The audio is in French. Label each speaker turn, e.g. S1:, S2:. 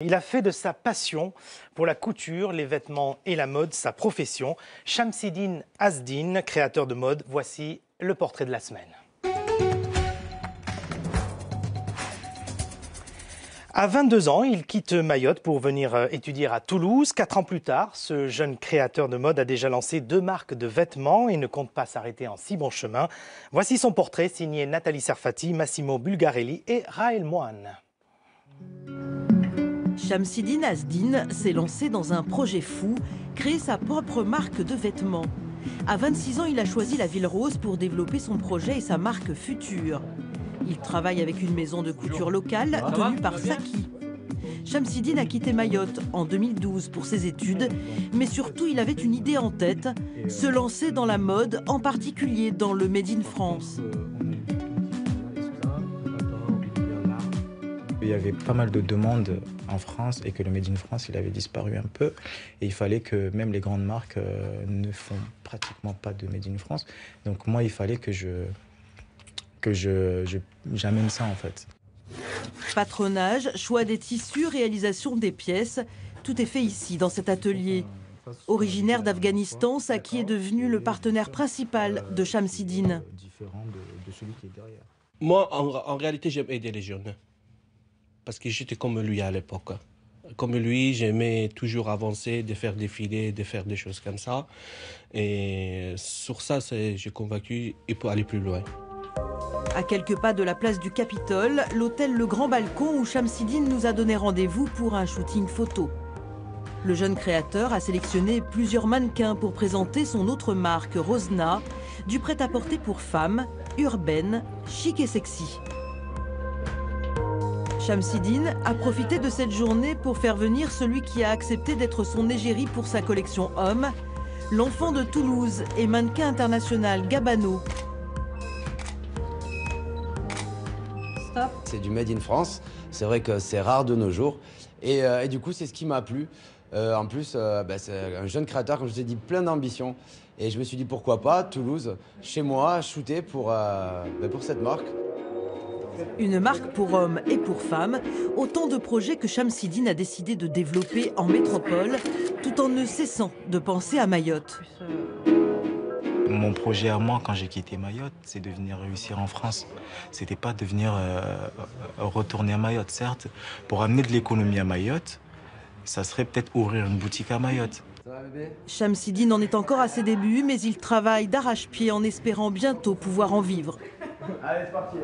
S1: Il a fait de sa passion pour la couture, les vêtements et la mode sa profession. Shamsidine Azdine, créateur de mode, voici le portrait de la semaine. À 22 ans, il quitte Mayotte pour venir étudier à Toulouse. 4 ans plus tard, ce jeune créateur de mode a déjà lancé 2 marques de vêtements et ne compte pas s'arrêter en si bon chemin. Voici son portrait signé Nathalie Serfati, Massimo Bulgarelli et Raël Moine.
S2: Shamsidine Azdine s'est lancé dans un projet fou, créer sa propre marque de vêtements. À 26 ans, il a choisi la Ville Rose pour développer son projet et sa marque future. Il travaille avec une maison de couture locale tenue par Saki. Shamsidine a quitté Mayotte en 2012 pour ses études, mais surtout il avait une idée en tête, se lancer dans la mode, en particulier dans le Made in France.
S3: Il y avait pas mal de demandes en France et que le Made in France il avait disparu un peu. Et il fallait que même les grandes marques ne font pratiquement pas de Made in France. Donc moi il fallait que j'amène ça en fait.
S2: Patronage, choix des tissus, réalisation des pièces, tout est fait ici dans cet atelier. Originaire d'Afghanistan, Saki est devenu le partenaire principal de Shamsidine.
S4: Moi en réalité j'aime aider les jeunes. Parce que j'étais comme lui à l'époque. Comme lui, j'aimais toujours avancer, de faire défiler, de faire des choses comme ça. Et sur ça, j'ai convaincu qu'il peut aller plus loin.
S2: À quelques pas de la place du Capitole, l'hôtel Le Grand Balcon où Shamsidine nous a donné rendez-vous pour un shooting photo. Le jeune créateur a sélectionné plusieurs mannequins pour présenter son autre marque, Rosna, du prêt-à-porter pour femmes, urbaine, chic et sexy. Shamsidine a profité de cette journée pour faire venir celui qui a accepté d'être son égérie pour sa collection homme, l'enfant de Toulouse et mannequin international Gabano.
S5: C'est du Made in France, c'est vrai que c'est rare de nos jours et du coup c'est ce qui m'a plu. En plus c'est un jeune créateur, comme je vous ai dit, plein d'ambition et je me suis dit pourquoi pas Toulouse, chez moi, shooter pour cette marque.
S2: Une marque pour hommes et pour femmes, autant de projets que Shamsidine a décidé de développer en métropole, tout en ne cessant de penser à Mayotte.
S3: Mon projet à moi, quand j'ai quitté Mayotte, c'est de venir réussir en France. C'était pas de venir retourner à Mayotte, certes. Pour amener de l'économie à Mayotte, ça serait peut-être ouvrir une boutique à Mayotte.
S2: Shamsidine en est encore à ses débuts, mais il travaille d'arrache-pied en espérant bientôt pouvoir en vivre.
S5: Allez, c'est parti.